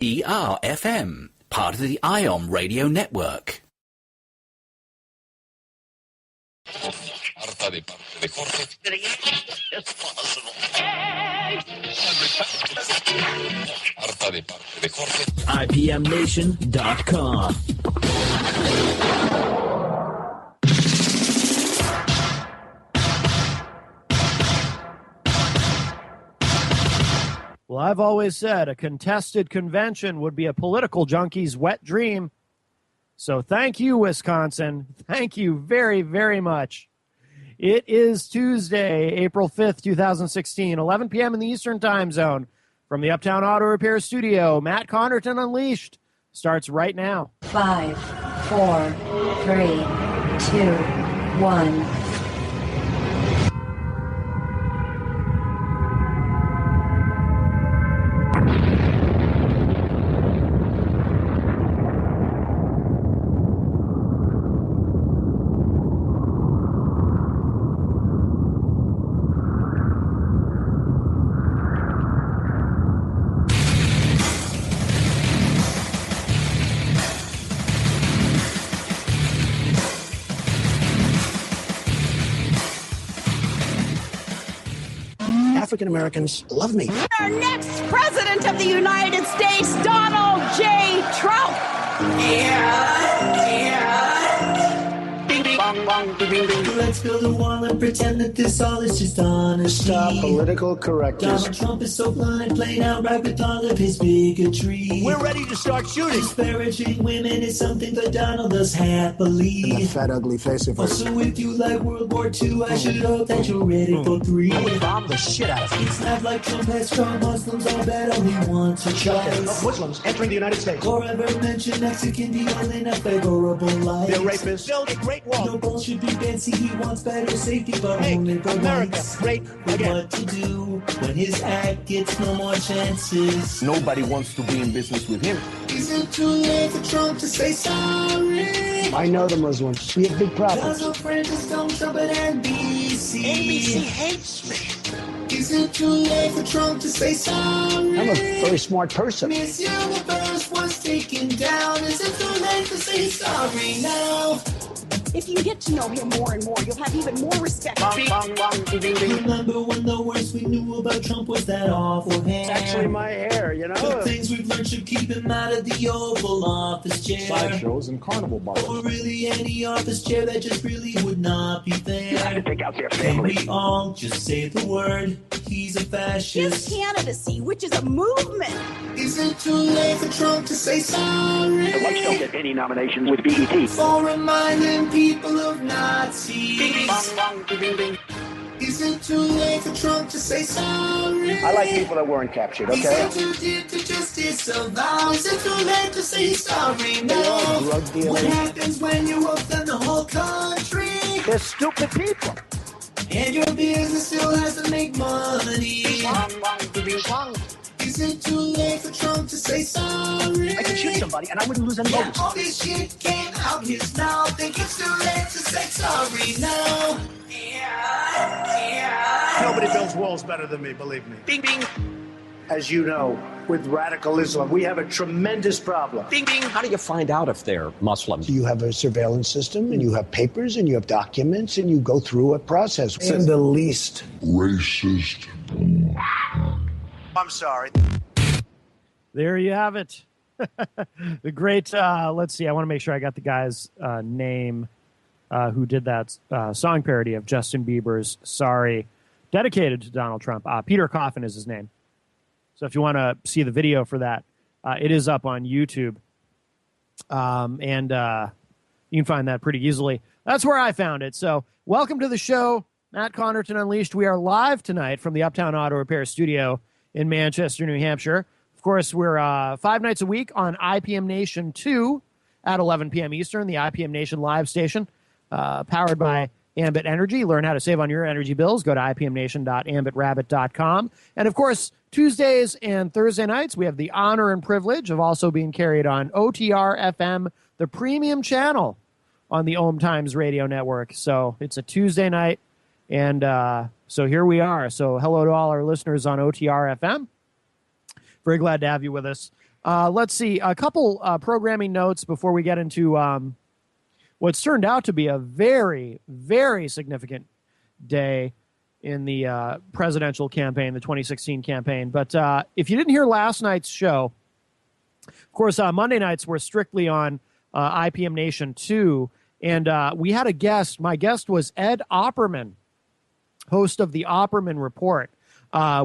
ERFM, part of the IOM radio network. IPMNation.com. Well, I've always said a contested convention would be a political junkie's wet dream. So thank you, Wisconsin. Thank you very, very much. It is Tuesday, April 5th, 2016, 11 p.m. in the Eastern Time Zone. From the Uptown Auto Repair Studio, Matt Connarton Unleashed starts right now. 5, 4, 3, 2, 1. African Americans love me. Our next president of the United States, Donald J. Trump. Bing, bing, bong, bong, bing, bing, bing. Let's build a wall and pretend that this all is just honesty. Stop political correctness. Donald Trump is so blind, playing out right with all of his bigotry. We're ready to start shooting. Disparaging women is something that Donald does happily. And the fat, ugly face of her. Also, if you like World War II, I should hope that you're ready for 3. I would bomb the shit out of him. It's not like Trump has strong Muslims, all bad only once or twice. Muslims entering the United States. Or ever mention Mexican people in a favorable light. They're rapists. Build a great wall. No bull should be fancy, he wants better safety, but only for America, once. great But again. what to do when his act gets no more chances? Nobody wants to be in business with him. Is it too late for Trump to say sorry? I know the Muslims. We have big problems. Does a friend just don't Trump at NBC? NBC hates me. Is it too late for Trump to say sorry? I'm a very smart person. Miss Universe was taken down. Is it too late to say sorry now? If you get to know him more and more, you'll have even more respect. Bong, bong, bong, bing, bing, bing. Remember when the worst we knew about Trump was that awful hair? It's actually my hair, you The know. things we've learned should keep him out of the Oval Office chair. Sideshows and carnival bars. Or really any office chair that just really would not be fair. Take out their Can family. we all just say the word? He's a His fascist. candidacy, which is a movement. Is it too late for Trump to say sorry? The whites don't get any nominations with BET. For reminding people of Nazis. Bing, bong, bong, bing, bing. Is it too late for Trump to say sorry? I like people that weren't captured, Is okay? it too deep to just disavow? Is it too late to say sorry They're all now? drug What dealers. happens when you offend the whole country? They're stupid people. And your business still has to make money. Bong, bong, bing, bing, bong. Is it too late for Trump to say sorry? I could shoot somebody and I wouldn't lose any Yeah, votes. all this shit came out his mouth. Think it's too late to say sorry now. Nobody builds walls better than me, believe me. Bing, bing, As you know, with radical Islam, we have a tremendous problem. bing, bing. How do you find out if they're Muslims? You have a surveillance system, and you have papers, and you have documents, and you go through a process. And the least racist. I'm sorry. There you have it. The great, let's see, I want to make sure I got the guy's name who did that song parody of Justin Bieber's Sorry, dedicated to Donald Trump. Peter Coffin is his name. So if you want to see the video for that, it is up on YouTube. And you can find that pretty easily. That's where I found it. So welcome to the show, Matt Connarton Unleashed. We are live tonight from the Uptown Auto Repair Studio in Manchester, New Hampshire. Of course, we're 5 nights a week on IPM Nation 2 at 11 p.m. Eastern, the IPM Nation live station, powered by Ambit Energy. Learn how to save on your energy bills. Go to ipmnation.ambitrabbit.com. And, of course, Tuesdays and Thursday nights, we have the honor and privilege of also being carried on OTR FM, the premium channel on the OMTimes radio network. So it's a Tuesday night, and so here we are. So hello to all our listeners on OTR FM. Very glad to have you with us. Let's see, a couple programming notes before we get into what's turned out to be a very, very significant day in the presidential campaign, the 2016 campaign. But if you didn't hear last night's show, of course, Monday nights were strictly on IPM Nation 2, and we had a guest. My guest was Ed Opperman, host of the Opperman Report,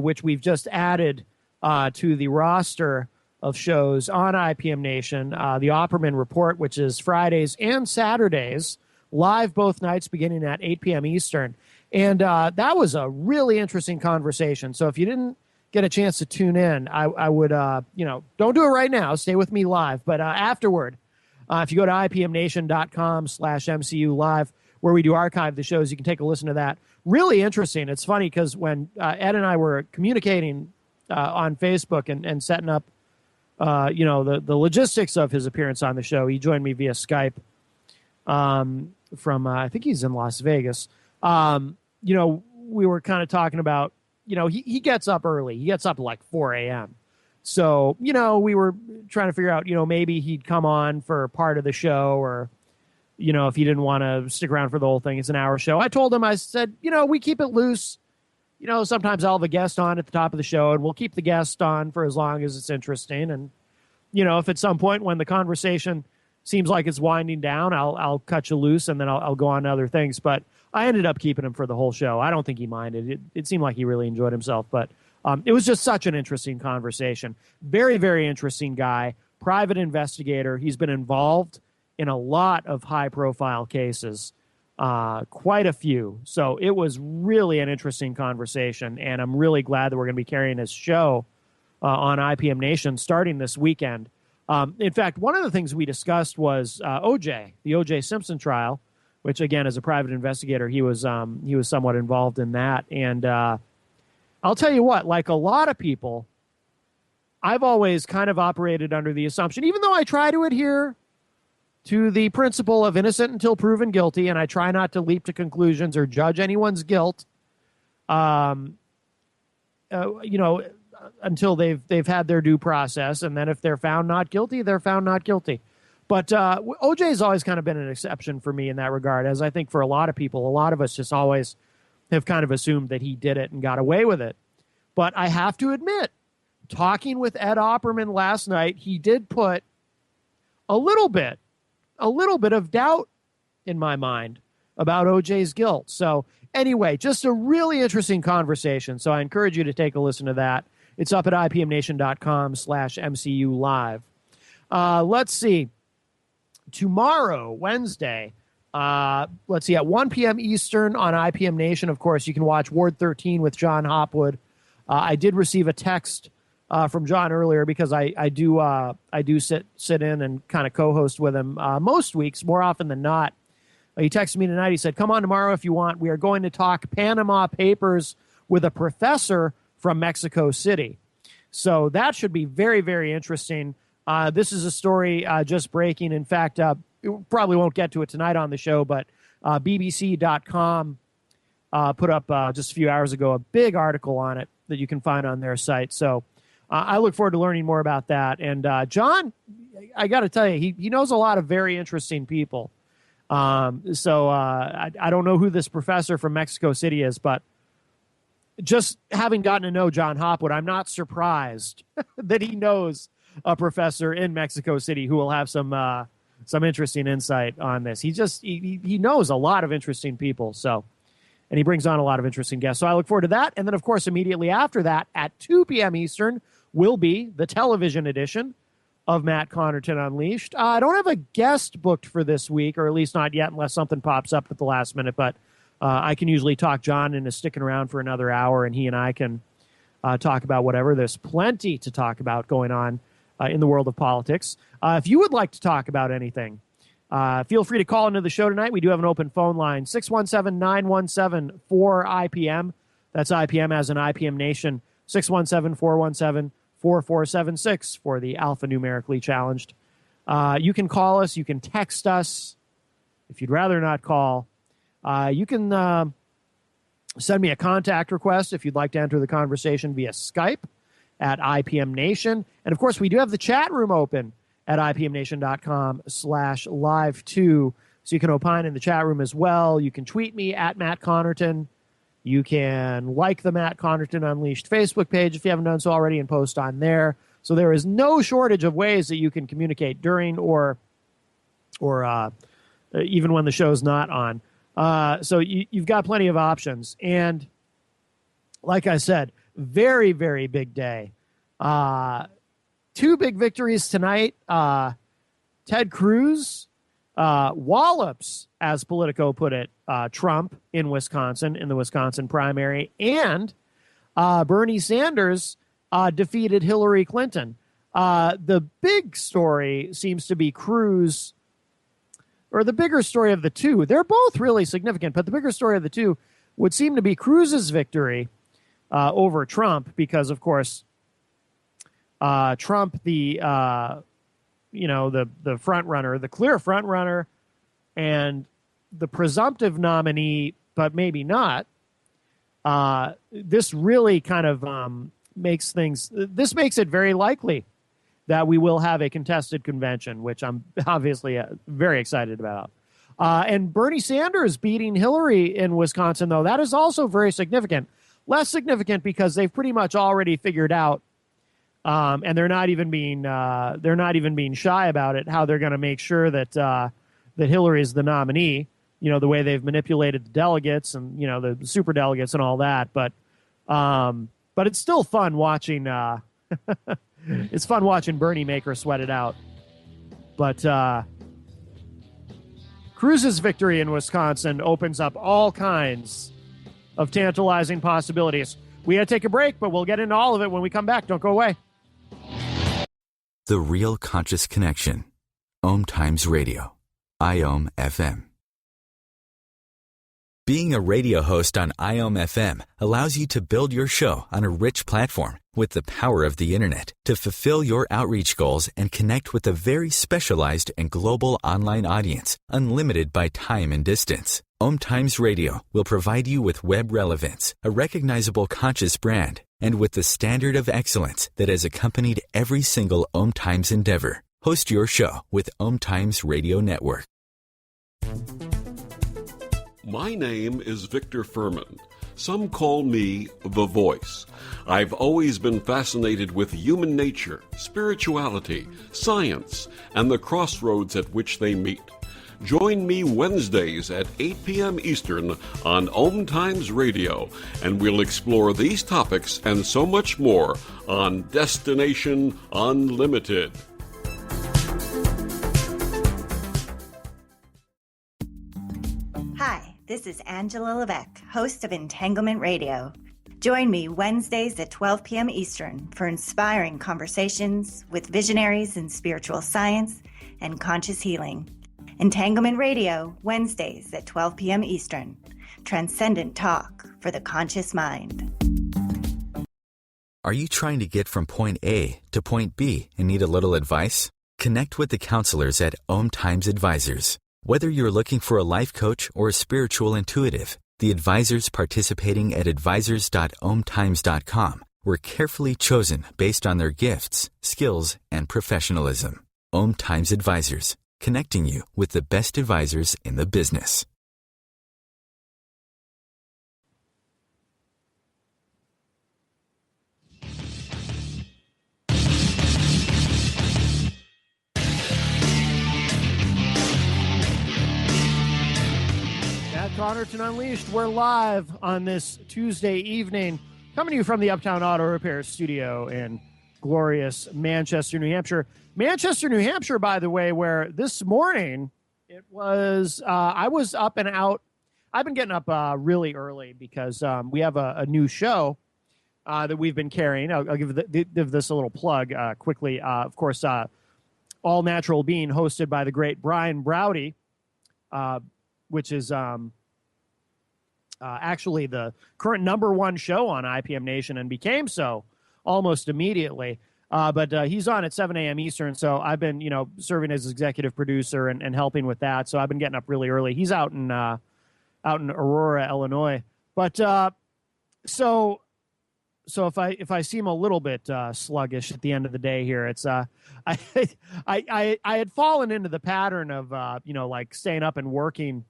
which we've just added to the roster of shows on IPM Nation. The Opperman Report, which is Fridays and Saturdays, live both nights beginning at 8 p.m. Eastern. And that was a really interesting conversation. So if you didn't get a chance to tune in, I would, don't do it right now. Stay with me live. But afterward, if you go to ipmnation.com/MCU live, where we do archive the shows, you can take a listen to that. Really interesting. It's funny because when Ed and I were communicating on Facebook and setting up, the logistics of his appearance on the show, he joined me via Skype from, I think he's in Las Vegas. We were kind of talking about, he gets up early. He gets up at like 4 a.m. So, we were trying to figure out, maybe he'd come on for part of the show or, if he didn't want to stick around for the whole thing, it's an hour show. I told him, I said, we keep it loose. Sometimes I'll have a guest on at the top of the show and we'll keep the guest on for as long as it's interesting. And, if at some point when the conversation seems like it's winding down, I'll cut you loose and then I'll go on to other things. But I ended up keeping him for the whole show. I don't think he minded. It seemed like he really enjoyed himself, but it was just such an interesting conversation. Very, very interesting guy, private investigator. He's been involved in a lot of high-profile cases, quite a few. So it was really an interesting conversation, and I'm really glad that we're going to be carrying his show on IPM Nation starting this weekend. In fact, one of the things we discussed was OJ, the O.J. Simpson trial, which, again, as a private investigator, he was somewhat involved in that. And I'll tell you what, like a lot of people, I've always kind of operated under the assumption, even though I try to adhere to the principle of innocent until proven guilty, and I try not to leap to conclusions or judge anyone's guilt, until they've had their due process, and then if they're found not guilty, they're found not guilty. But OJ has always kind of been an exception for me in that regard, as I think for a lot of people, a lot of us just always have kind of assumed that he did it and got away with it. But I have to admit, talking with Ed Opperman last night, he did put a little bit of doubt in my mind about OJ's guilt. So anyway, just a really interesting conversation. So I encourage you to take a listen to that. It's up at ipmnation.com/MCU live. Let's see. Tomorrow, Wednesday, at 1 p.m. Eastern on IPM Nation, of course, you can watch Ward 13 with John Hopwood. I did receive a text from John earlier because I do sit in and kind of co-host with him most weeks, more often than not. He texted me tonight. He said, come on tomorrow if you want. We are going to talk Panama Papers with a professor from Mexico City. So that should be very, very interesting. This is a story just breaking. In fact, probably won't get to it tonight on the show, but BBC.com put up just a few hours ago a big article on it that you can find on their site. So I look forward to learning more about that. And John, I got to tell you, he knows a lot of very interesting people. I don't know who this professor from Mexico City is, but just having gotten to know John Hopwood, I'm not surprised that he knows a professor in Mexico City who will have some interesting insight on this. He knows a lot of interesting people. So, and he brings on a lot of interesting guests. So I look forward to that. And then, of course, immediately after that, at 2 p.m. Eastern, will be the television edition of Matt Connarton Unleashed. I don't have a guest booked for this week, or at least not yet, unless something pops up at the last minute. But I can usually talk John into sticking around for another hour, and he and I can talk about whatever. There's plenty to talk about going on in the world of politics. If you would like to talk about anything, feel free to call into the show tonight. We do have an open phone line, 617-917-4IPM. That's IPM as in IPM Nation, 617-417-4476 for the alphanumerically challenged. You can call us. You can text us. If you'd rather not call, you can send me a contact request if you'd like to enter the conversation via Skype. at IPM Nation. And, of course, we do have the chat room open at IPMNation.com/live2. So you can opine in the chat room as well. You can tweet me at Matt Connarton. You can like the Matt Connarton Unleashed Facebook page if you haven't done so already and post on there. So there is no shortage of ways that you can communicate during or even when the show's not on. So you've got plenty of options. And like I said, very, very big day. Two big victories tonight. Ted Cruz wallops, as Politico put it, Trump in Wisconsin, in the Wisconsin primary. And Bernie Sanders defeated Hillary Clinton. The big story seems to be Cruz, or the bigger story of the two. They're both really significant, but the bigger story of the two would seem to be Cruz's victory over Trump, because, of course, Trump, the front runner, the clear front runner, and the presumptive nominee, but maybe not. This really kind of makes it very likely that we will have a contested convention, which I'm obviously very excited about. And Bernie Sanders beating Hillary in Wisconsin, though, that is also very significant. Less significant because they've pretty much already figured out, and they're not even being shy about it, how they're going to make sure that that Hillary is the nominee. You know, the way they've manipulated the delegates and, you know, the super delegates and all that. But it's still fun watching. It's fun watching Bernie make her sweat it out. But Cruz's victory in Wisconsin opens up all kinds of tantalizing possibilities. We got to take a break, but we'll get into all of it when we come back. Don't go away. The Real Conscious Connection. OMTimes Radio. IOM FM. Being a radio host on IOM FM allows you to build your show on a rich platform with the power of the internet to fulfill your outreach goals and connect with a very specialized and global online audience, unlimited by time and distance. OMTimes Radio will provide you with web relevance, a recognizable conscious brand, and with the standard of excellence that has accompanied every single OMTimes endeavor. Host your show with OMTimes Radio Network. My name is Victor Furman. Some call me The Voice. I've always been fascinated with human nature, spirituality, science, and the crossroads at which they meet. Join me Wednesdays at 8 p.m. Eastern on OMTimes Radio, and we'll explore these topics and so much more on Destination Unlimited. Hi, this is Angela Levesque, host of Entanglement Radio. Join me Wednesdays at 12 p.m. Eastern for inspiring conversations with visionaries in spiritual science and conscious healing. Entanglement Radio, Wednesdays at 12 p.m. Eastern. Transcendent talk for the conscious mind. Are you trying to get from point A to point B and need a little advice? Connect with the counselors at OMTimes Advisors. Whether you're looking for a life coach or a spiritual intuitive, the advisors participating at advisors.omtimes.com were carefully chosen based on their gifts, skills, and professionalism. OMTimes Advisors, connecting you with the best advisors in the business. Connarton Unleashed. We're live on this Tuesday evening, coming to you from the Uptown Auto Repair Studio in glorious Manchester, New Hampshire. Manchester, New Hampshire, by the way, where this morning it was, I was up and out. I've been getting up really early because we have a new show that we've been carrying. I'll give this a little plug quickly. Of course, All Natural Being, hosted by the great Brian Browdy, which is actually the current #1 show on IPM Nation and became so almost immediately. But he's on at 7 a.m. Eastern, so I've been, serving as executive producer and helping with that. So I've been getting up really early. He's out in Aurora, Illinois. But so so if I seem a little bit sluggish at the end of the day here, it's I had fallen into the pattern of like staying up and working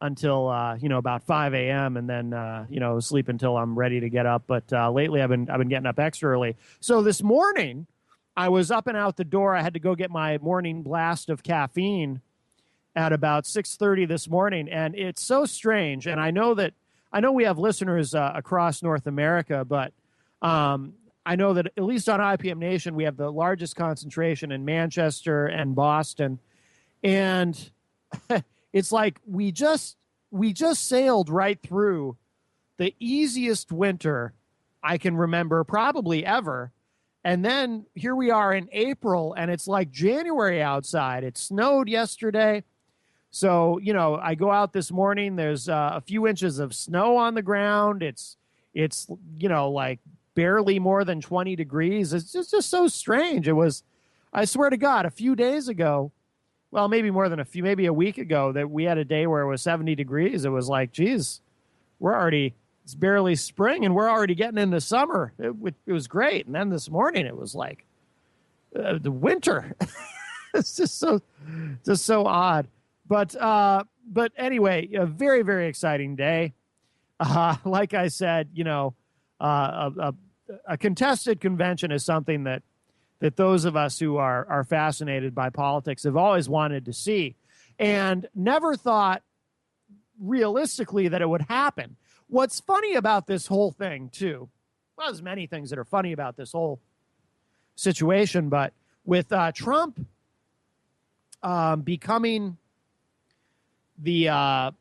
until about 5 a.m. and then sleep until I'm ready to get up. But lately I've been getting up extra early. So this morning I was up and out the door. I had to go get my morning blast of caffeine at about 6:30 this morning, and it's so strange. And I know we have listeners across North America, but I know that at least on IPM Nation we have the largest concentration in Manchester and Boston, and it's like we just sailed right through the easiest winter I can remember probably ever. And then here we are in April, and it's like January outside. It snowed yesterday. So, I go out this morning, there's a few inches of snow on the ground. It's like barely more than 20 degrees. It's just so strange. It was, I swear to God, a few days ago, well, maybe more than maybe a week ago, that we had a day where it was 70 degrees. It was like, geez, it's barely spring and we're already getting into summer. It was great. And then this morning it was like the winter. It's just so odd. But anyway, a very, very exciting day. Like I said, a contested convention is something that those of us who are fascinated by politics have always wanted to see, and never thought realistically that it would happen. What's funny about this whole thing, too, well, there's many things that are funny about this whole situation, but with Trump becoming the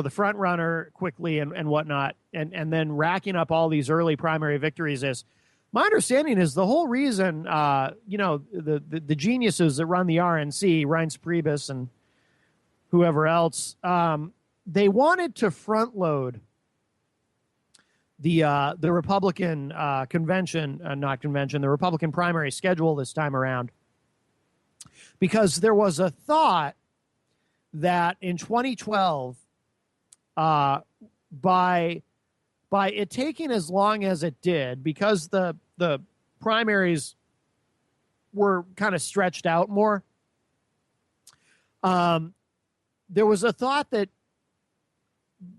front runner quickly and whatnot, and then racking up all these early primary victories, is my understanding is the whole reason, the geniuses that run the RNC, Reince Priebus and whoever else, they wanted to front load the Republican the Republican primary schedule this time around, because there was a thought that in 2012, by it taking as long as it did, because the primaries were kind of stretched out more, there was a thought that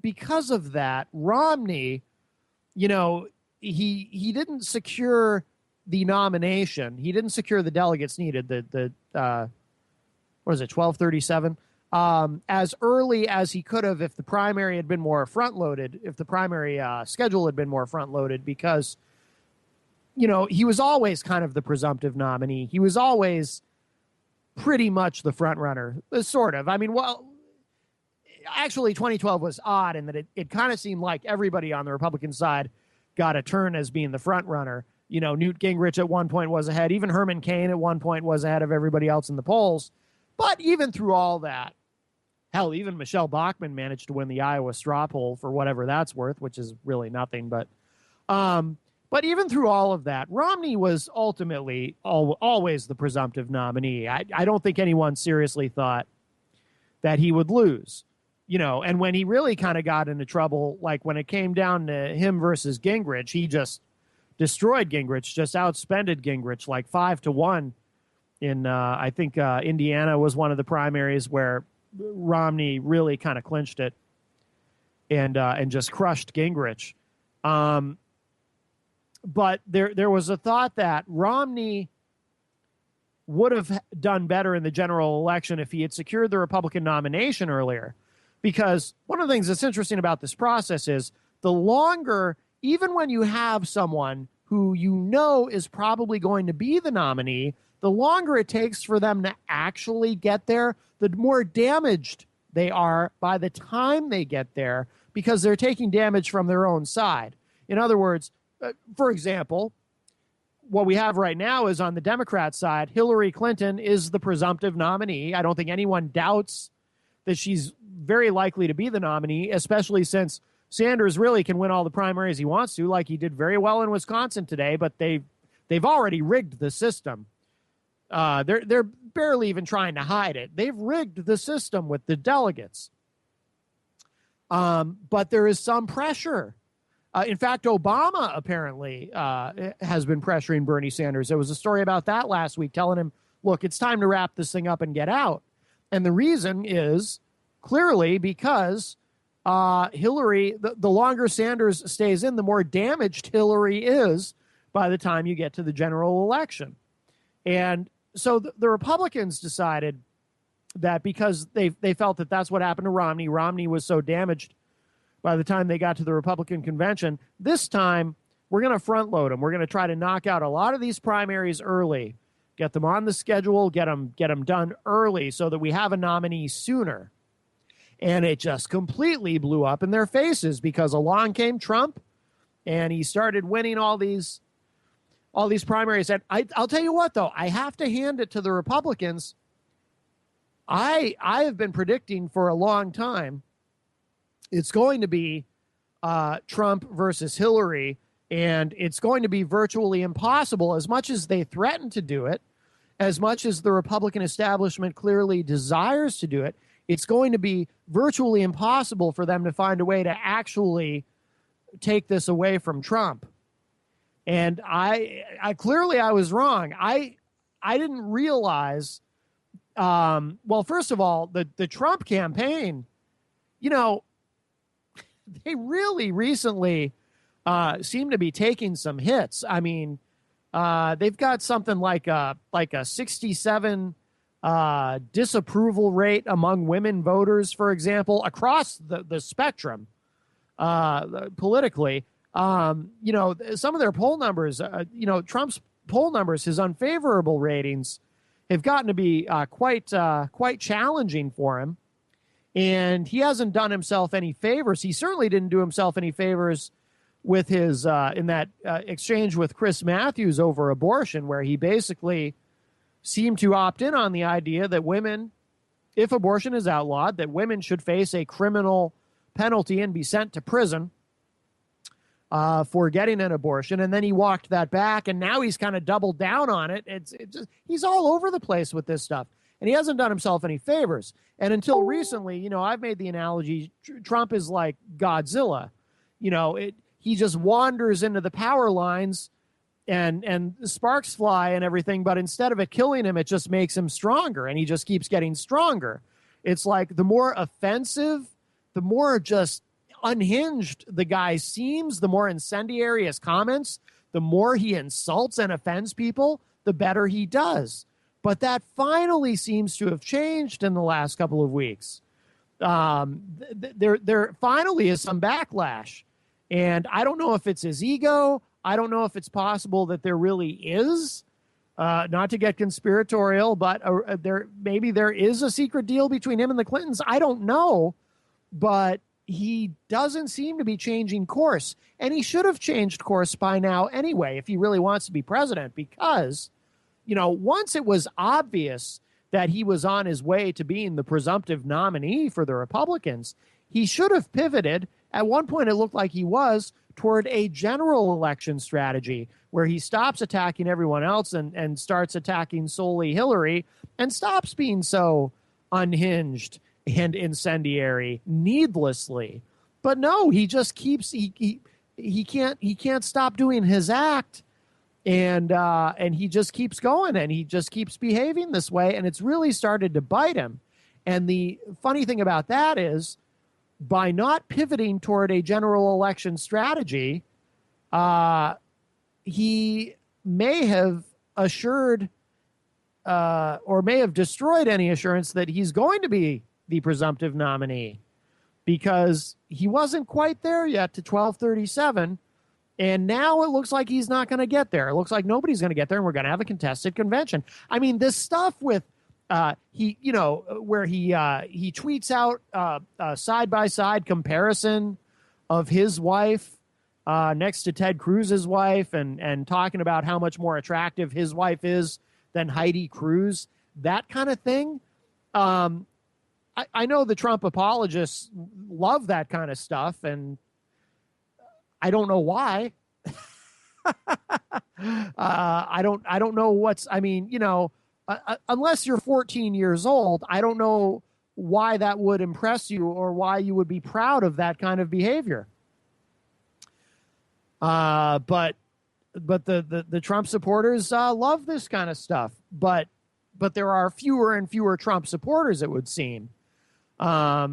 because of that, Romney, he didn't secure the nomination. He didn't secure the delegates needed, the 1237, as early as he could have if the primary had been more front-loaded, if the primary schedule had been more front-loaded, because, he was always kind of the presumptive nominee. He was always pretty much the front runner, sort of. I mean, well, actually 2012 was odd in that it kind of seemed like everybody on the Republican side got a turn as being the front runner. Newt Gingrich at one point was ahead. Even Herman Cain at one point was ahead of everybody else in the polls. But even through all that, hell, even Michelle Bachmann managed to win the Iowa straw poll for whatever that's worth, which is really nothing. But even through all of that, Romney was ultimately always the presumptive nominee. I don't think anyone seriously thought that he would lose. And when he really kind of got into trouble, like when it came down to him versus Gingrich, he just destroyed Gingrich, just outspended Gingrich like 5-1 in, I think, Indiana was one of the primaries where Romney really kind of clinched it and just crushed Gingrich. But there was a thought that Romney would have done better in the general election if he had secured the Republican nomination earlier. Because one of the things that's interesting about this process is the longer, even when you have someone who is probably going to be the nominee, the longer it takes for them to actually get there, the more damaged they are by the time they get there, because they're taking damage from their own side. In other words, for example, what we have right now is on the Democrat side, Hillary Clinton is the presumptive nominee. I don't think anyone doubts that she's very likely to be the nominee, especially since Sanders really can win all the primaries he wants to, like he did very well in Wisconsin today, but they've already rigged the system. They're barely even trying to hide it. They've rigged the system with the delegates. But there is some pressure In fact, Obama apparently has been pressuring Bernie Sanders. There was a story about that last week telling him, look, it's time to wrap this thing up and get out. And the reason is clearly because Hillary, the longer Sanders stays in, the more damaged Hillary is by the time you get to the general election. And so the Republicans decided that because they felt that that's what happened to Romney. Romney was so damaged by the time they got to the Republican convention. This time, we're going to front load them. We're going to try to knock out a lot of these primaries early, get them on the schedule, get them done early so that we have a nominee sooner. And it just completely blew up in their faces because along came Trump, and he started winning all these primaries. And I'll tell you what, though, I have to hand it to the Republicans. I have been predicting for a long time it's going to be Trump versus Hillary, and it's going to be virtually impossible, as much as they threaten to do it, as much as the Republican establishment clearly desires to do it. It's going to be virtually impossible for them to find a way to actually take this away from Trump. And I clearly I was wrong. I didn't realize. Well, first of all, the Trump campaign, they really recently seem to be taking some hits. I mean, they've got something like a 67 disapproval rate among women voters, for example, across the spectrum politically. Some of their poll numbers, Trump's poll numbers, his unfavorable ratings have gotten to be quite challenging for him. And he hasn't done himself any favors. He certainly didn't do himself any favors with his in that exchange with Chris Matthews over abortion, where he basically seemed to opt in on the idea that women, if abortion is outlawed, that women should face a criminal penalty and be sent to prison for getting an abortion. And then he walked that back, and now he's kind of doubled down on it. He's all over the place with this stuff. And he hasn't done himself any favors. And until recently, I've made the analogy, Trump is like Godzilla. He just wanders into the power lines and sparks fly and everything. But instead of it killing him, it just makes him stronger. And he just keeps getting stronger. It's like the more offensive, the more just unhinged the guy seems, the more incendiary his comments, the more he insults and offends people, the better he does. But that finally seems to have changed in the last couple of weeks. There finally is some backlash. And I don't know if it's his ego. I don't know if it's possible that there really is, not to get conspiratorial, but maybe there is a secret deal between him and the Clintons. I don't know. But he doesn't seem to be changing course. And he should have changed course by now anyway, if he really wants to be president, because once it was obvious that he was on his way to being the presumptive nominee for the Republicans, he should have pivoted. At one point, it looked like he was toward a general election strategy where he stops attacking everyone else and starts attacking solely Hillary and stops being so unhinged and incendiary needlessly. But no, he just keeps he can't stop doing his act. And he just keeps going, and he just keeps behaving this way, and it's really started to bite him. And the funny thing about that is, by not pivoting toward a general election strategy, he may have assured or may have destroyed any assurance that he's going to be the presumptive nominee, because he wasn't quite there yet to 1237. And now it looks like he's not going to get there. It looks like nobody's going to get there, and we're going to have a contested convention. I mean, this stuff with where he tweets out a side-by-side comparison of his wife next to Ted Cruz's wife, and talking about how much more attractive his wife is than Heidi Cruz, that kind of thing. I know the Trump apologists love that kind of stuff, and I don't know why. I don't know what's, unless you're 14 years old, I don't know why that would impress you or why you would be proud of that kind of behavior. But the Trump supporters love this kind of stuff. But there are fewer and fewer Trump supporters, it would seem. How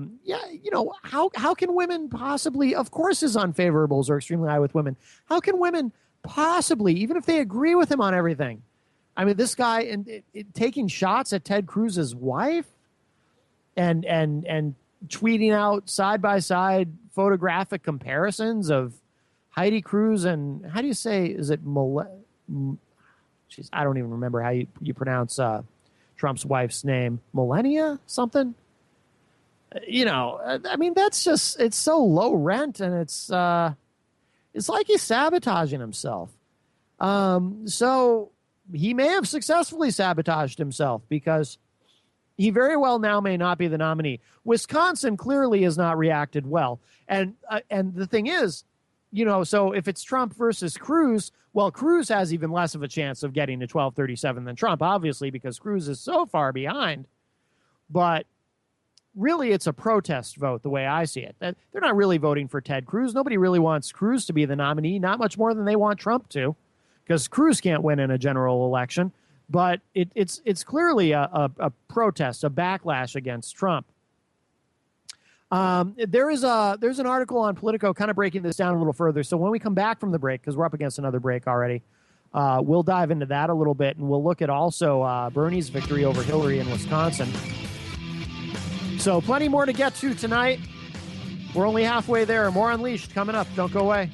can women possibly, of course his unfavorables are extremely high with women. How can women possibly, even if they agree with him on everything? I mean, this guy taking shots at Ted Cruz's wife and tweeting out side-by-side photographic comparisons of Heidi Cruz and, how do you say, is it I don't even remember how you pronounce Trump's wife's name. Melania something? I mean, that's just, it's so low rent, and it's like he's sabotaging himself. So he may have successfully sabotaged himself, because he very well now may not be the nominee. Wisconsin clearly has not reacted well. And the thing is, so if it's Trump versus Cruz, well, Cruz has even less of a chance of getting to 1237 than Trump, obviously, because Cruz is so far behind. But really, it's a protest vote, the way I see it. They're not really voting for Ted Cruz. Nobody really wants Cruz to be the nominee, not much more than they want Trump to, because Cruz can't win in a general election. But it's clearly a protest, a backlash against Trump. There's an article on Politico kind of breaking this down a little further. So when we come back from the break, because we're up against another break already, we'll dive into that a little bit, and we'll look at also Bernie's victory over Hillary in Wisconsin. So plenty more to get to tonight. We're only halfway there. More Unleashed coming up. Don't go away.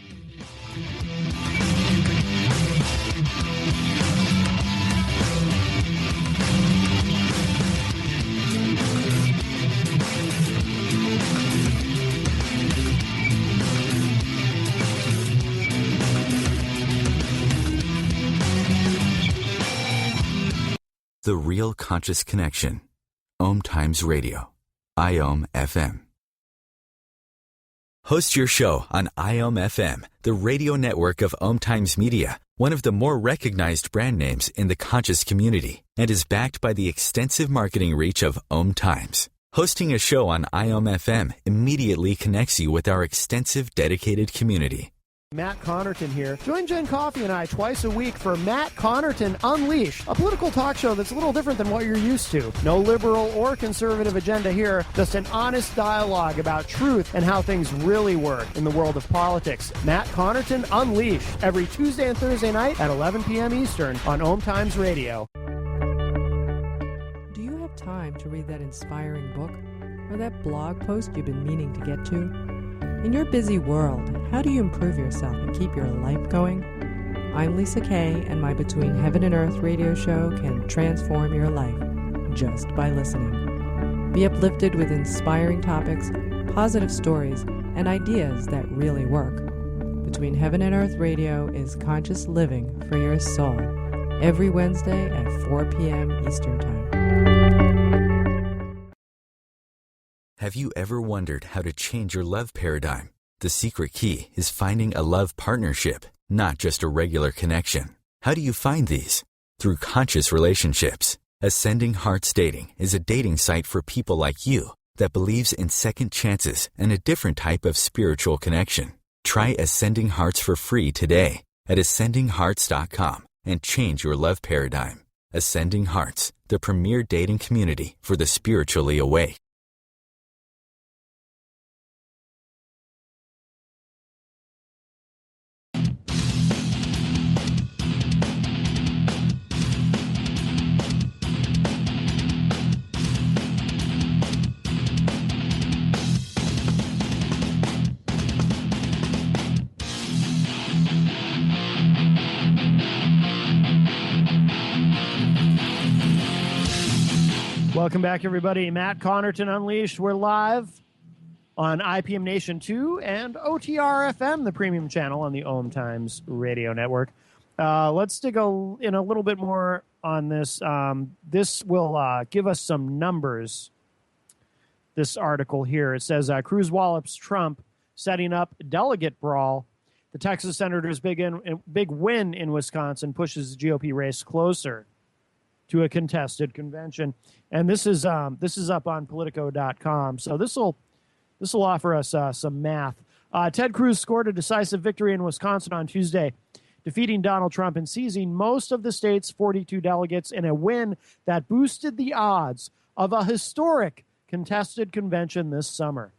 The Real Conscious Connection. OMTimes Radio. IOM FM. Host your show on IOM FM, the radio network of OMTimes Media, one of the more recognized brand names in the conscious community, and is backed by the extensive marketing reach of OMTimes. Hosting a show on IOM FM immediately connects you with our extensive dedicated community. Matt Connarton here. Join Jen Coffey and I twice a week for Matt Connarton Unleashed, a political talk show that's a little different than what you're used to. No liberal or conservative agenda here, just an honest dialogue about truth and how things really work in the world of politics. Matt Connarton Unleashed, every Tuesday and Thursday night at 11 p.m. Eastern on OMTimes Radio. Do you have time to read that inspiring book or that blog post you've been meaning to get to? In your busy world, how do you improve yourself and keep your life going? I'm Lisa Kay, and my Between Heaven and Earth radio show can transform your life just by listening. Be uplifted with inspiring topics, positive stories, and ideas that really work. Between Heaven and Earth radio is conscious living for your soul, every Wednesday at 4 p.m. Eastern Time. Have you ever wondered how to change your love paradigm? The secret key is finding a love partnership, not just a regular connection. How do you find these? Through conscious relationships. Ascending Hearts Dating is a dating site for people like you that believes in second chances and a different type of spiritual connection. Try Ascending Hearts for free today at ascendinghearts.com and change your love paradigm. Ascending Hearts, the premier dating community for the spiritually awake. Welcome back, everybody. Matt Connarton Unleashed. We're live on IPM Nation 2 and OTR FM, the premium channel on the OMTimes radio network. Let's dig in a little bit more on this. This will give us some numbers. This article here, it says Cruz wallops Trump, setting up delegate brawl. The Texas senator's big win in Wisconsin pushes the GOP race closer to a contested convention. And this is up on Politico.com. So this will offer us some math. Ted Cruz scored a decisive victory in Wisconsin on Tuesday, defeating Donald Trump and seizing most of the state's 42 delegates in a win that boosted the odds of a historic contested convention this summer.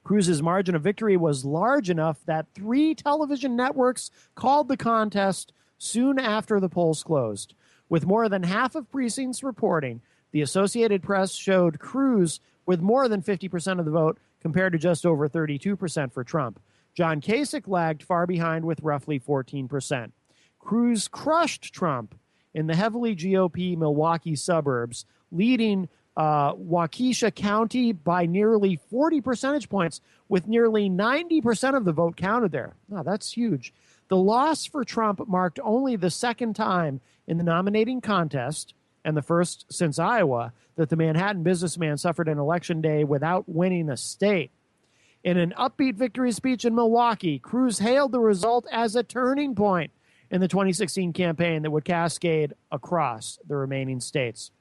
Cruz's margin of victory was large enough that 3 television networks called the contest soon after the polls closed. With more than half of precincts reporting, the Associated Press showed Cruz with more than 50% of the vote compared to just over 32% for Trump. John Kasich lagged far behind with roughly 14%. Cruz crushed Trump in the heavily GOP Milwaukee suburbs, leading Waukesha County by nearly 40 percentage points, with nearly 90% of the vote counted there. Wow, that's huge. The loss for Trump marked only the second time in the nominating contest, and the first since Iowa, that the Manhattan businessman suffered an election day without winning a state. In an upbeat victory speech in Milwaukee, Cruz hailed the result as a turning point in the 2016 campaign that would cascade across the remaining states.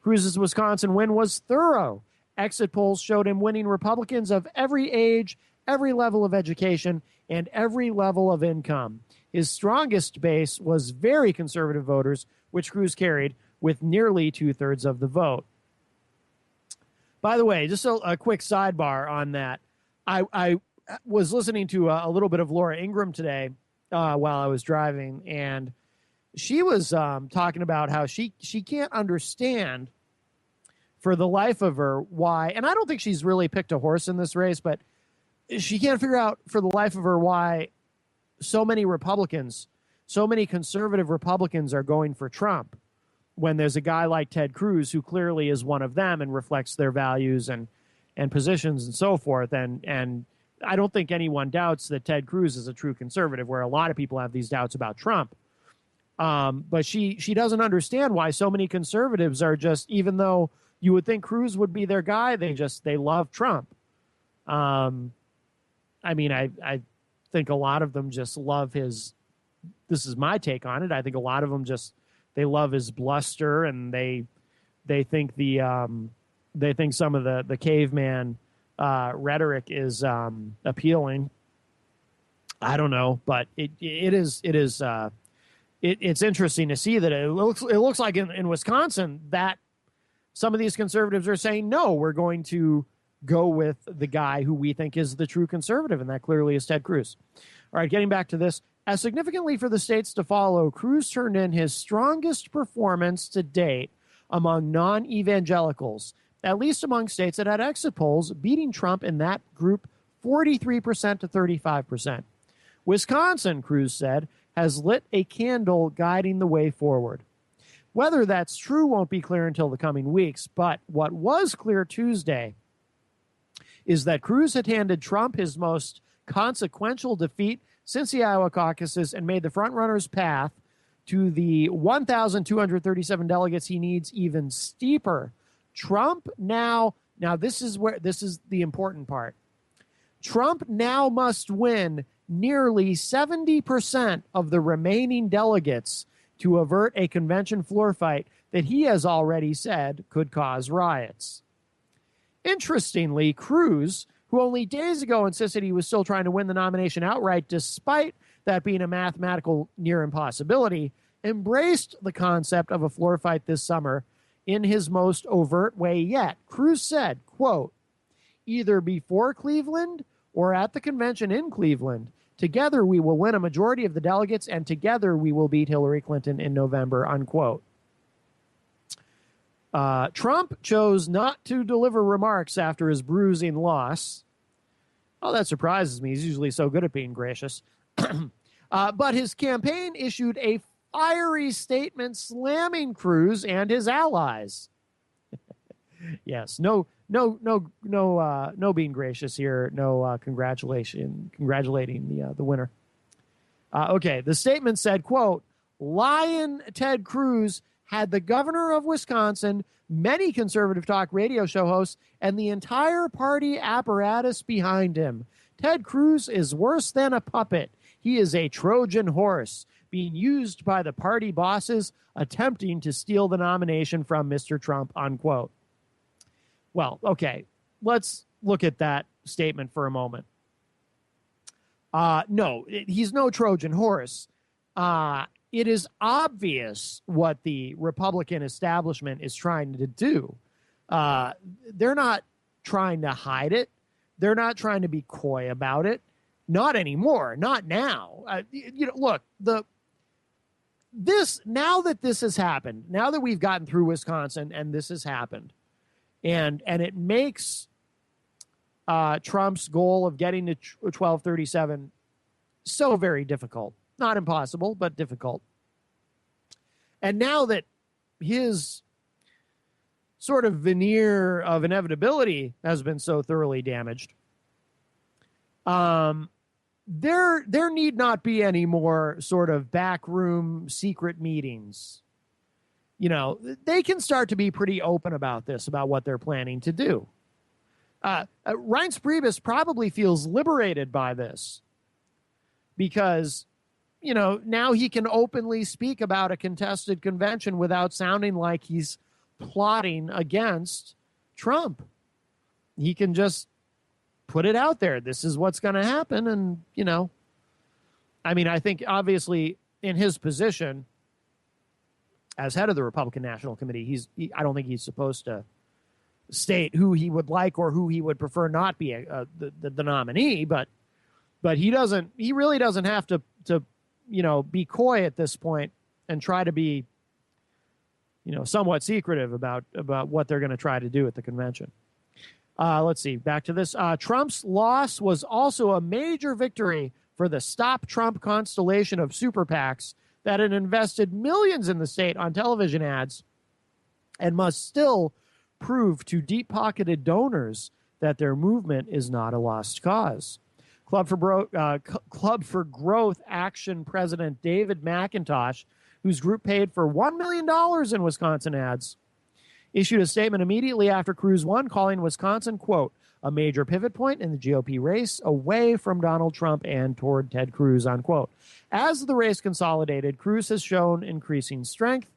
Cruz's Wisconsin win was thorough. Exit polls showed him winning Republicans of every age, every level of education, and every level of income. His strongest base was very conservative voters, which Cruz carried with nearly 2/3 of the vote. By the way, just a quick sidebar on that. I was listening to a little bit of Laura Ingraham today while I was driving, and she was talking about how she can't understand for the life of her why, and I don't think she's really picked a horse in this race, but she can't figure out for the life of her why so many Republicans, so many conservative Republicans are going for Trump when there's a guy like Ted Cruz who clearly is one of them and reflects their values and positions and so forth. And I don't think anyone doubts that Ted Cruz is a true conservative, where a lot of people have these doubts about Trump. But she doesn't understand why so many conservatives are just, even though you would think Cruz would be their guy, they love Trump. I mean, I think a lot of them just love his, this is my take on it, I think a lot of them just, they love his bluster, and they think they think some of the caveman rhetoric is appealing. I don't know, but it's interesting to see that it looks like in Wisconsin that some of these conservatives are saying, no, we're going to go with the guy who we think is the true conservative, and that clearly is Ted Cruz. All right, getting back to this. As significantly for the states to follow, Cruz turned in his strongest performance to date among non-evangelicals, at least among states that had exit polls, beating Trump in that group 43% to 35%. Wisconsin, Cruz said, has lit a candle guiding the way forward. Whether that's true won't be clear until the coming weeks, but what was clear Tuesday is that Cruz had handed Trump his most consequential defeat since the Iowa caucuses and made the frontrunner's path to the 1,237 delegates he needs even steeper. Trump now this is the important part. Trump now must win nearly 70% of the remaining delegates to avert a convention floor fight that he has already said could cause riots. Interestingly, Cruz, who only days ago insisted he was still trying to win the nomination outright, despite that being a mathematical near impossibility, embraced the concept of a floor fight this summer in his most overt way yet. Cruz said, quote, either before Cleveland or at the convention in Cleveland, together we will win a majority of the delegates, and together we will beat Hillary Clinton in November, unquote. Trump chose not to deliver remarks after his bruising loss. Oh, that surprises me. He's usually so good at being gracious. But his campaign issued a fiery statement slamming Cruz and his allies. Yes, no being gracious here. No congratulating the winner. Okay, the statement said, quote, Lion Ted Cruz had the governor of Wisconsin, many conservative talk radio show hosts, and the entire party apparatus behind him. Ted Cruz is worse than a puppet. He is a Trojan horse being used by the party bosses attempting to steal the nomination from Mr. Trump, unquote. Well, okay, let's look at that statement for a moment. No, he's no Trojan horse. It is obvious what the Republican establishment is trying to do. They're not trying to hide it. They're not trying to be coy about it. Not anymore. Not now. Look, now that this has happened, now that we've gotten through Wisconsin and this has happened, and it makes Trump's goal of getting to 1237 so very difficult. Not impossible, but difficult. And now that his sort of veneer of inevitability has been so thoroughly damaged, there need not be any more sort of backroom secret meetings. They can start to be pretty open about this, about what they're planning to do. Reince Priebus probably feels liberated by this because, now he can openly speak about a contested convention without sounding like he's plotting against Trump. He can just put it out there. This is what's going to happen. And, I think obviously in his position as head of the Republican National Committee, I don't think he's supposed to state who he would like or who he would prefer not be the nominee, but he really doesn't have to be coy at this point and try to be, somewhat secretive about what they're going to try to do at the convention. Let's see, back to this. Trump's loss was also a major victory for the Stop Trump constellation of super PACs that had invested millions in the state on television ads and must still prove to deep-pocketed donors that their movement is not a lost cause. Club for Growth Action President David McIntosh, whose group paid for $1 million in Wisconsin ads, issued a statement immediately after Cruz won, calling Wisconsin, quote, a major pivot point in the GOP race away from Donald Trump and toward Ted Cruz, unquote. As the race consolidated, Cruz has shown increasing strength.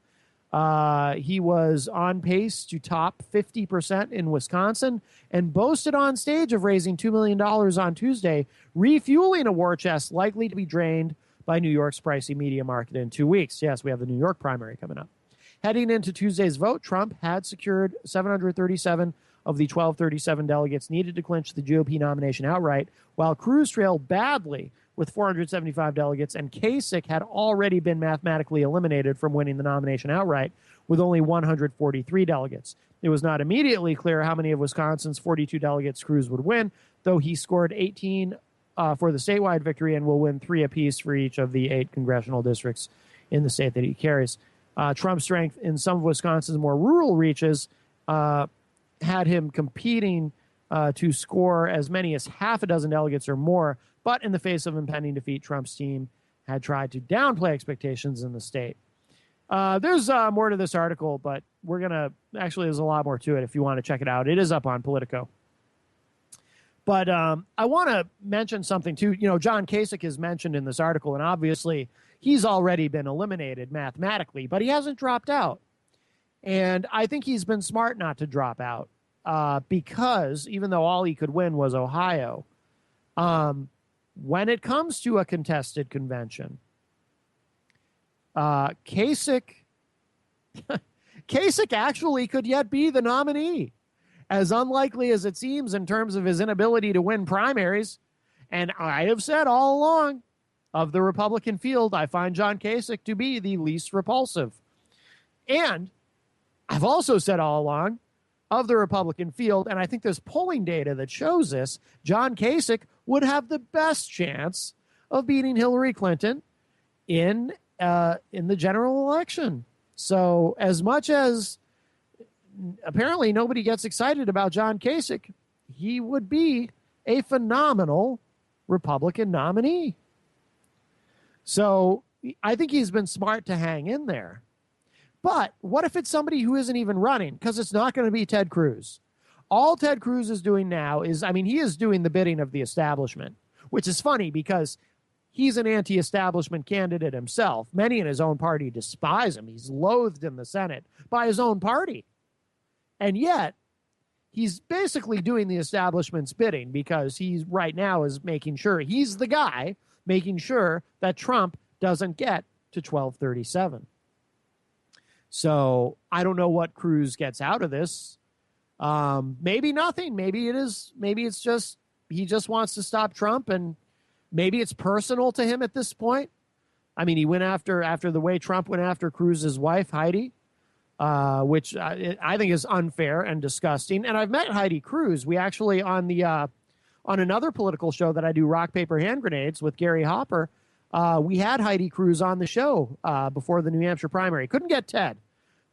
He was on pace to top 50% in Wisconsin and boasted on stage of raising $2 million on Tuesday, refueling a war chest likely to be drained by New York's pricey media market in 2 weeks. Yes, we have the New York primary coming up. Heading into Tuesday's vote, Trump had secured 737 of the 1237 delegates needed to clinch the GOP nomination outright, while Cruz trailed badly with 475 delegates, and Kasich had already been mathematically eliminated from winning the nomination outright with only 143 delegates. It was not immediately clear how many of Wisconsin's 42 delegates Cruz would win, though he scored 18 for the statewide victory and will win 3 apiece for each of the 8 congressional districts in the state that he carries. Trump's strength in some of Wisconsin's more rural reaches had him competing to score as many as half a dozen delegates or more, but in the face of impending defeat, Trump's team had tried to downplay expectations in the state. There's more to this article, but there's a lot more to it if you want to check it out. It is up on Politico. But I want to mention something, too. John Kasich is mentioned in this article, and obviously he's already been eliminated mathematically, but he hasn't dropped out. And I think he's been smart not to drop out because even though all he could win was Ohio, when it comes to a contested convention, Kasich actually could yet be the nominee, as unlikely as it seems in terms of his inability to win primaries. And I have said all along, of the Republican field, I find John Kasich to be the least repulsive. And I've also said all along, of the Republican field, and I think there's polling data that shows this, John Kasich would have the best chance of beating Hillary Clinton in the general election. So as much as apparently nobody gets excited about John Kasich, he would be a phenomenal Republican nominee. So I think he's been smart to hang in there. But what if it's somebody who isn't even running? Because it's not going to be Ted Cruz. All Ted Cruz is doing now is, he is doing the bidding of the establishment, which is funny because he's an anti-establishment candidate himself. Many in his own party despise him. He's loathed in the Senate by his own party. And yet, he's basically doing the establishment's bidding, because he's right now is making sure he's the guy making sure that Trump doesn't get to 1237. So I don't know what Cruz gets out of this. Maybe nothing. Maybe it's just he just wants to stop Trump, and maybe it's personal to him at this point. I mean, he went after the way Trump went after Cruz's wife, Heidi, which I think is unfair and disgusting. And I've met Heidi Cruz. We actually on another political show that I do, Rock, Paper, Hand Grenades, with Gary Hopper, we had Heidi Cruz on the show before the New Hampshire primary. Couldn't get Ted,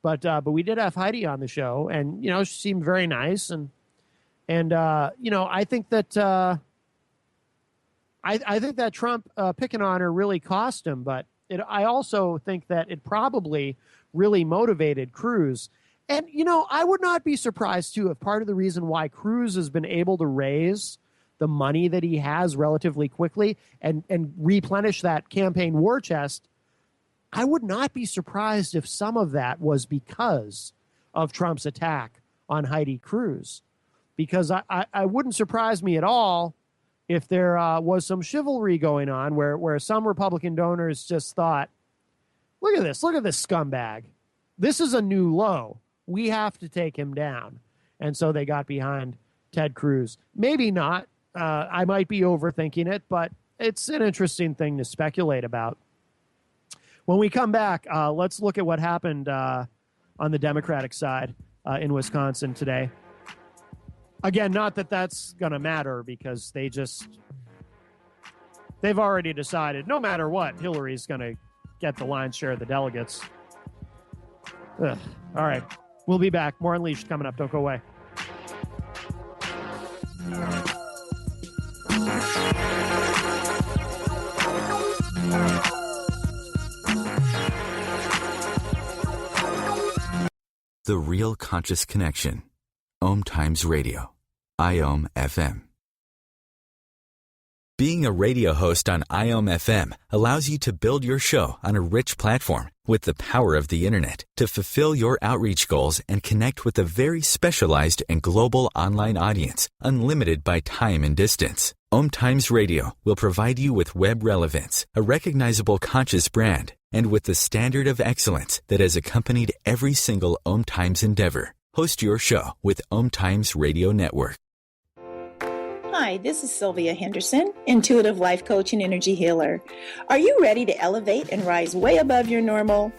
but we did have Heidi on the show, and she seemed very nice, and I think that I think that Trump picking on her really cost him, but I also think that it probably really motivated Cruz. And, I would not be surprised, too, if part of the reason why Cruz has been able to raise the money that he has relatively quickly and replenish that campaign war chest, I would not be surprised if some of that was because of Trump's attack on Heidi Cruz. Because I wouldn't surprise me at all if there was some chivalry going on where some Republican donors just thought, look at this scumbag. This is a new low. We have to take him down. And so they got behind Ted Cruz. Maybe not. I might be overthinking it, but it's an interesting thing to speculate about. When we come back, let's look at what happened on the Democratic side in Wisconsin today. Again, not that that's going to matter, because they've already decided no matter what, Hillary's going to get the lion's share of the delegates. Ugh. All right. We'll be back. More Unleashed coming up. Don't go away. The Real Conscious Connection. OMTimes Radio. IOM FM. Being a radio host on IOM FM allows you to build your show on a rich platform with the power of the internet to fulfill your outreach goals and connect with a very specialized and global online audience, unlimited by time and distance. OMTimes Radio will provide you with web relevance, a recognizable conscious brand, and with the standard of excellence that has accompanied every single OMTimes endeavor. Host your show with OMTimes Radio Network. Hi, this is Sylvia Henderson, intuitive life coach and energy healer. Are you ready to elevate and rise way above your normal?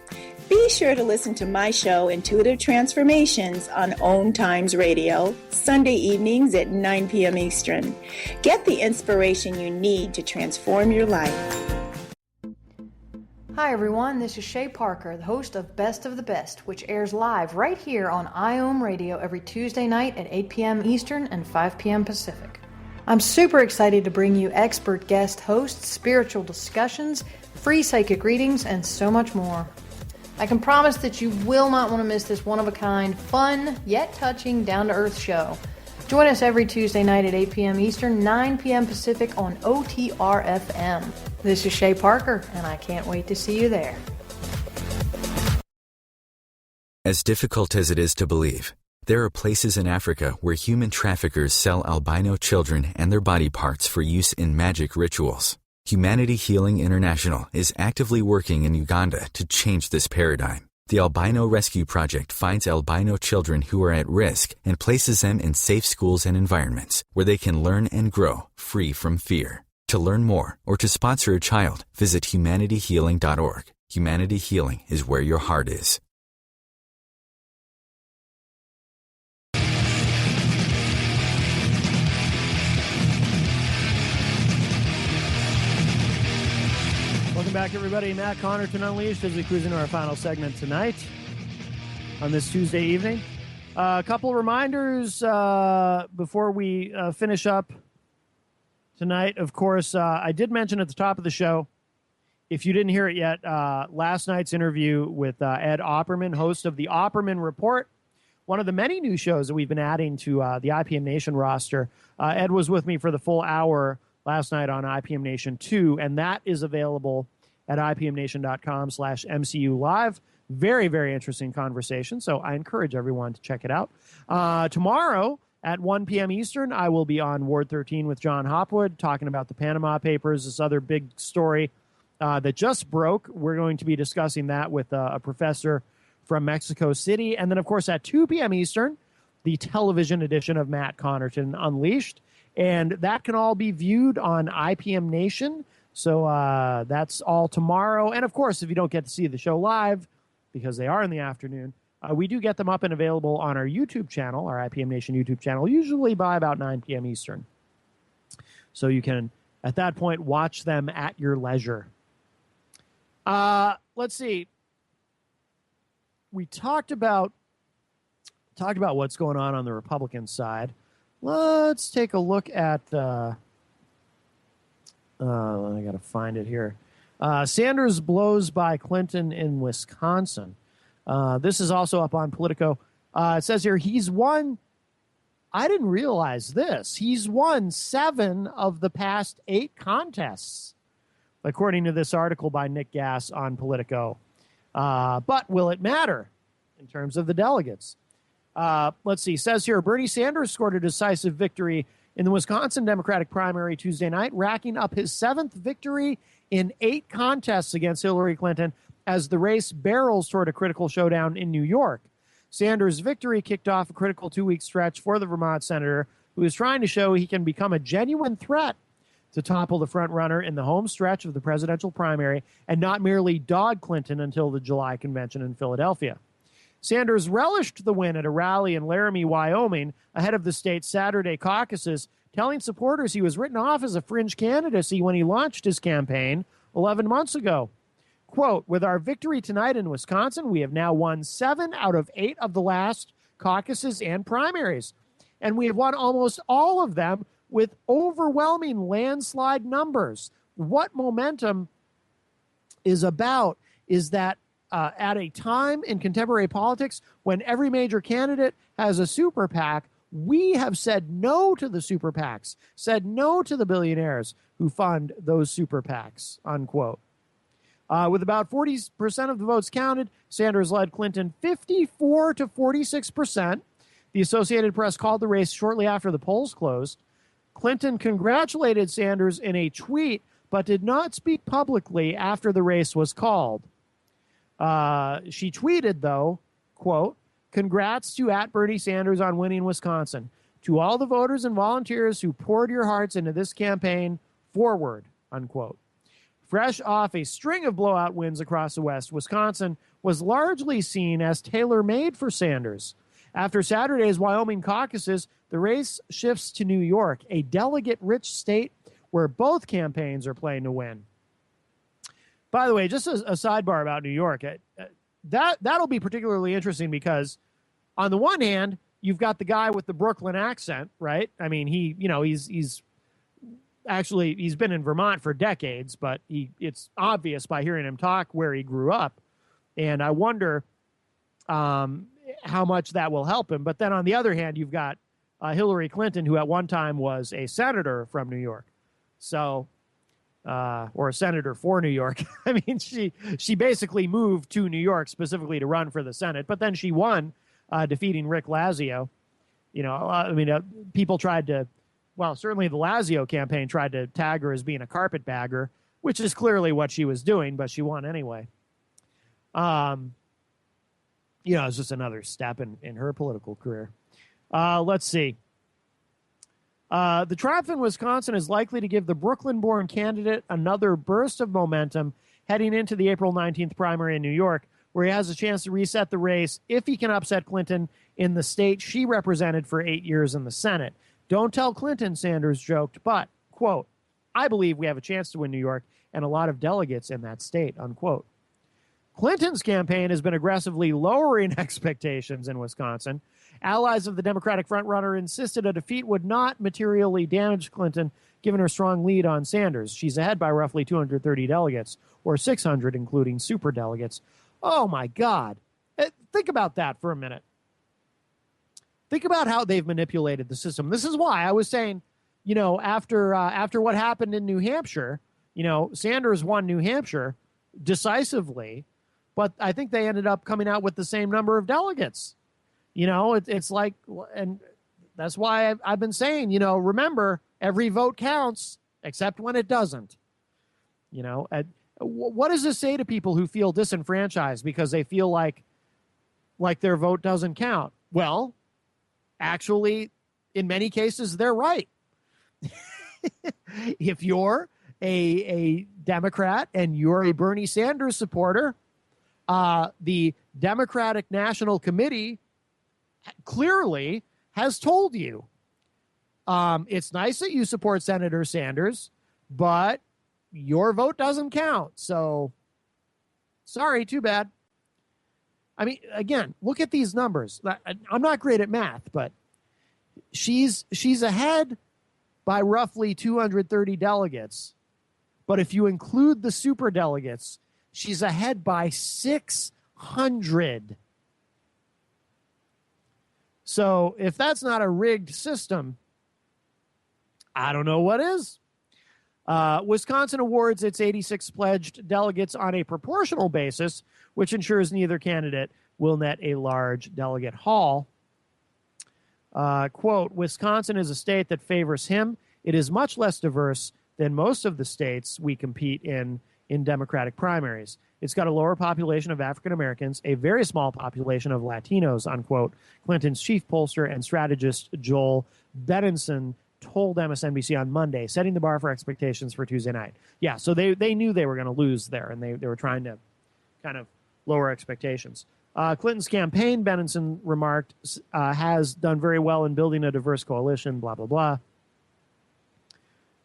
Be sure to listen to my show, Intuitive Transformations, on OMTimes Radio, Sunday evenings at 9 p.m. Eastern. Get the inspiration you need to transform your life. Hi everyone, this is Shay Parker, the host of Best of the Best, which airs live right here on IOM Radio every Tuesday night at 8 p.m. Eastern and 5 p.m. Pacific. I'm super excited to bring you expert guest hosts, spiritual discussions, free psychic readings, and so much more. I can promise that you will not want to miss this one-of-a-kind, fun, yet touching, down-to-earth show. Join us every Tuesday night at 8 p.m. Eastern, 9 p.m. Pacific on OTR-FM. This is Shay Parker, and I can't wait to see you there. As difficult as it is to believe, there are places in Africa where human traffickers sell albino children and their body parts for use in magic rituals. Humanity Healing International is actively working in Uganda to change this paradigm. The Albino Rescue Project finds albino children who are at risk and places them in safe schools and environments where they can learn and grow free from fear. To learn more or to sponsor a child, visit humanityhealing.org. Humanity Healing is where your heart is. Welcome back, everybody. Matt Connarton Unleashed as we cruise into our final segment tonight on this Tuesday evening. A couple reminders before we finish up tonight. Of course, I did mention at the top of the show, if you didn't hear it yet, last night's interview with Ed Opperman, host of the Opperman Report, one of the many new shows that we've been adding to the IPM Nation roster. Ed was with me for the full hour last night on IPM Nation 2, and that is available at IPMNation.com/MCU Live. Very, very interesting conversation, so I encourage everyone to check it out. Tomorrow, At 1 p.m. Eastern, I will be on Ward 13 with John Hopwood talking about the Panama Papers, this other big story that just broke. We're going to be discussing that with a professor from Mexico City. And then, of course, at 2 p.m. Eastern, the television edition of Matt Connarton Unleashed. And that can all be viewed on IPM Nation. So that's all tomorrow. And, of course, if you don't get to see the show live, because they are in the afternoon, we do get them up and available on our YouTube channel, our IPM Nation YouTube channel, usually by about 9 p.m. Eastern. So you can, at that point, watch them at your leisure. Let's see. We talked about what's going on the Republican side. Let's take a look at I got to find it here. Sanders blows by Clinton in Wisconsin. This is also up on Politico. It says here he's won. I didn't realize this. He's won 7 of the past 8 contests, according to this article by Nick Gass on Politico. But will it matter in terms of the delegates? Let's see. It says here Bernie Sanders scored a decisive victory in the Wisconsin Democratic primary Tuesday night, racking up his 7th victory in 8 contests against Hillary Clinton as the race barrels toward a critical showdown in New York. Sanders' victory kicked off a critical 2-week stretch for the Vermont senator, who is trying to show he can become a genuine threat to topple the front-runner in the home stretch of the presidential primary and not merely dog Clinton until the July convention in Philadelphia. Sanders relished the win at a rally in Laramie, Wyoming, ahead of the state's Saturday caucuses, telling supporters he was written off as a fringe candidacy when he launched his campaign 11 months ago. Quote, with our victory tonight in Wisconsin, we have now won 7 out of 8 of the last caucuses and primaries, and we have won almost all of them with overwhelming landslide numbers. What momentum is about is that at a time in contemporary politics when every major candidate has a super PAC, we have said no to the super PACs, said no to the billionaires who fund those super PACs, unquote. With about 40% of the votes counted, Sanders led Clinton 54 to 46%. The Associated Press called the race shortly after the polls closed. Clinton congratulated Sanders in a tweet, but did not speak publicly after the race was called. She tweeted, though, quote, congrats to @Bernie Sanders on winning Wisconsin. To all the voters and volunteers who poured your hearts into this campaign, forward, unquote. Fresh off a string of blowout wins across the West, Wisconsin was largely seen as tailor-made for Sanders. After Saturday's Wyoming caucuses, the race shifts to New York, a delegate-rich state where both campaigns are playing to win. By the way, just a sidebar about New York, that'll be particularly interesting because on the one hand, you've got the guy with the Brooklyn accent, right? I mean, he's been in Vermont for decades, but it's obvious by hearing him talk where he grew up. And I wonder how much that will help him. But then on the other hand, you've got Hillary Clinton, who at one time was a senator from New York. So, or a senator for New York. I mean, she basically moved to New York specifically to run for the Senate, but then she won, defeating Rick Lazio. People tried to, well, certainly the Lazio campaign tried to tag her as being a carpetbagger, which is clearly what she was doing, but she won anyway. It's just another step in her political career. Let's see. The triumph in Wisconsin is likely to give the Brooklyn-born candidate another burst of momentum heading into the April 19th primary in New York, where he has a chance to reset the race if he can upset Clinton in the state she represented for 8 years in the Senate. Don't tell Clinton, Sanders joked, but, quote, I believe we have a chance to win New York and a lot of delegates in that state, unquote. Clinton's campaign has been aggressively lowering expectations in Wisconsin. Allies of the Democratic frontrunner insisted a defeat would not materially damage Clinton, given her strong lead on Sanders. She's ahead by roughly 230 delegates, or 600, including superdelegates. Oh, my God. Think about that for a minute. Think about how they've manipulated the system. This is why I was saying, after what happened in New Hampshire, Sanders won New Hampshire decisively, but I think they ended up coming out with the same number of delegates. It's like, and That's why I've been saying, remember, every vote counts, except when it doesn't. What does this say to people who feel disenfranchised because they feel like their vote doesn't count? Well, actually, in many cases, they're right. If you're a Democrat and you're a Bernie Sanders supporter, the Democratic National Committee clearly has told you it's nice that you support Senator Sanders, but your vote doesn't count. So, sorry, too bad. I mean, again, look at these numbers. I'm not great at math, but she's ahead by roughly 230 delegates. But if you include the super delegates, she's ahead by 600. So if that's not a rigged system, I don't know what is. Wisconsin awards its 86 pledged delegates on a proportional basis, which ensures neither candidate will net a large delegate haul. Quote, Wisconsin is a state that favors him. It is much less diverse than most of the states we compete in Democratic primaries. It's got a lower population of African Americans, a very small population of Latinos, unquote. Clinton's chief pollster and strategist Joel Benenson told MSNBC on Monday, setting the bar for expectations for Tuesday night. Yeah, so they knew they were going to lose there, and they were trying to kind of lower expectations. Clinton's campaign, Benenson remarked, has done very well in building a diverse coalition, blah, blah, blah.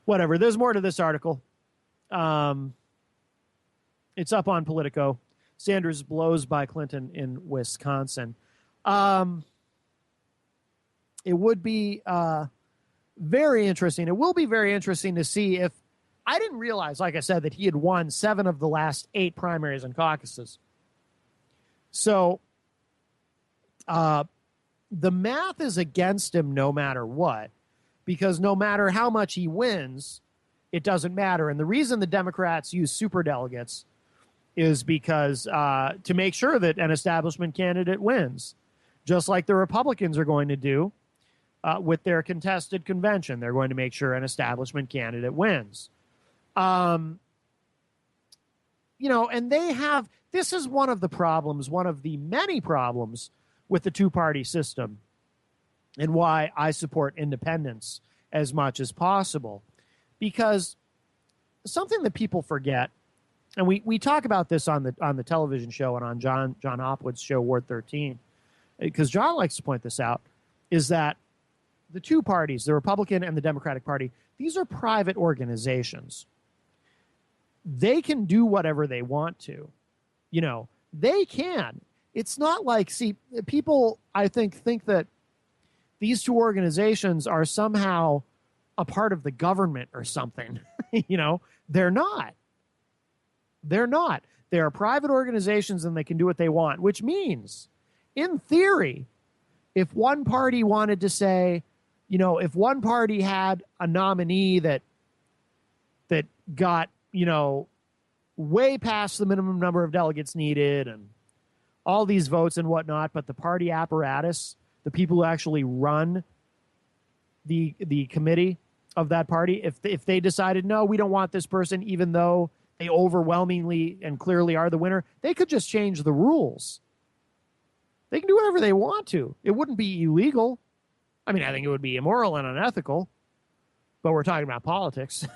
Whatever. There's more to this article. It's up on Politico. Sanders blows by Clinton in Wisconsin. It would be very interesting. It will be very interesting to see if – I didn't realize, like I said, that he had won 7 of the last 8 primaries and caucuses. So the math is against him no matter what, because no matter how much he wins, it doesn't matter. And the reason the Democrats use superdelegates is because to make sure that an establishment candidate wins, just like the Republicans are going to do with their contested convention. They're going to make sure an establishment candidate wins. And they have, this is one of the problems, one of the many problems with the two-party system, and why I support independence as much as possible. Because something that people forget, and we talk about this on the television show and on John Hopwood's show, Ward 13, because John likes to point this out, is that the two parties, the Republican and the Democratic Party, these are private organizations. They can do whatever they want to. They can. It's not like, people, I think that these two organizations are somehow a part of the government or something. They're not. They're not. They are private organizations and they can do what they want, which means, in theory, if one party wanted to say, if one party had a nominee that got, way past the minimum number of delegates needed and all these votes and whatnot, but the party apparatus, the people who actually run the committee of that party, if they decided, no, we don't want this person, even though they overwhelmingly and clearly are the winner, they could just change the rules. They can do whatever they want to. It wouldn't be illegal. I mean, I think it would be immoral and unethical, but we're talking about politics.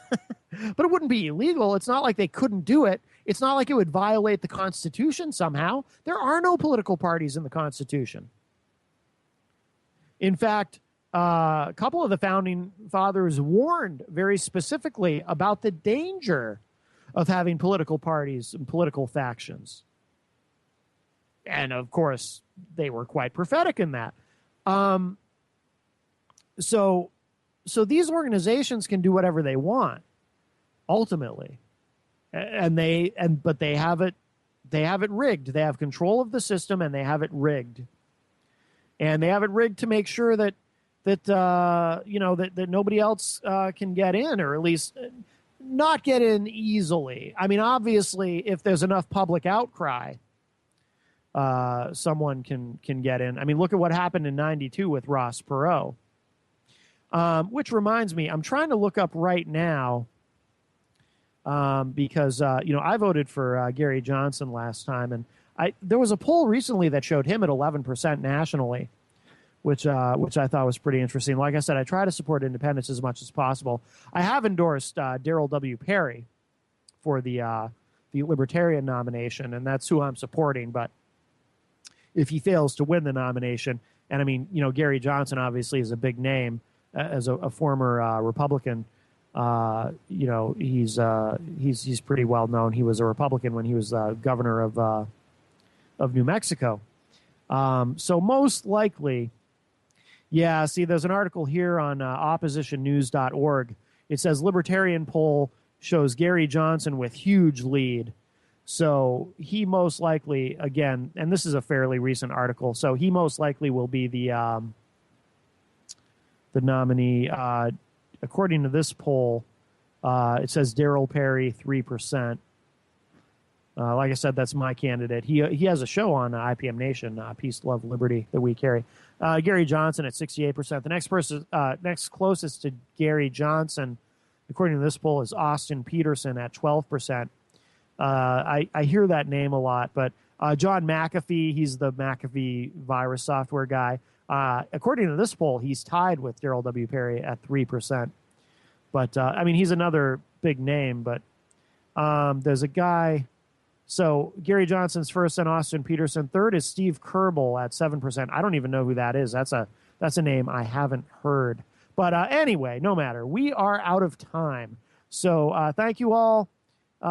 But it wouldn't be illegal. It's not like they couldn't do it. It's not like it would violate the Constitution somehow. There are no political parties in the Constitution. In fact, a couple of the founding fathers warned very specifically about the danger of having political parties and political factions. And, of course, they were quite prophetic in that. So these organizations can do whatever they want, ultimately, but they have it rigged. They have control of the system, and they have it rigged, and they have it rigged to make sure that nobody else can get in, or at least not get in easily. I mean, obviously, if there's enough public outcry, someone can get in. I mean, look at what happened in '92 with Ross Perot. Which reminds me, I'm trying to look up right now because I voted for Gary Johnson last time, and there was a poll recently that showed him at 11% nationally, which I thought was pretty interesting. Like I said, I try to support independents as much as possible. I have endorsed Darryl W. Perry for the Libertarian nomination, and that's who I'm supporting. But if he fails to win the nomination, and I mean, Gary Johnson obviously is a big name as a former Republican. He's pretty well known. He was a Republican when he was governor of New Mexico. So most likely, yeah. See, there's an article here on oppositionnews.org. It says Libertarian poll shows Gary Johnson with huge lead. So he most likely, again, and this is a fairly recent article, so he most likely will be the nominee. According to this poll, it says Darryl Perry, 3%. Like I said, that's my candidate. He has a show on IPM Nation, Peace, Love, Liberty, that we carry. Gary Johnson at 68%. The next closest to Gary Johnson, according to this poll, is Austin Peterson at 12%. I hear that name a lot, but John McAfee, he's the McAfee virus software guy. According to this poll, he's tied with Darryl W. Perry at 3%. But, he's another big name, but there's a guy. So Gary Johnson's first and Austin Peterson. Third is Steve Kerbel at 7%. I don't even know who that is. That's a name I haven't heard. But anyway, no matter. We are out of time. So thank you all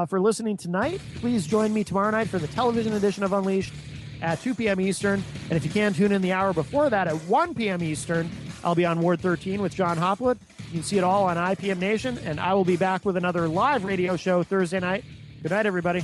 for listening tonight. Please join me tomorrow night for the television edition of Unleashed at 2 p.m. Eastern. And if you can, tune in the hour before that at 1 p.m. Eastern. I'll be on Ward 13 with John Hopwood. You can see it all on IPM Nation. And I will be back with another live radio show Thursday night. Good night, everybody.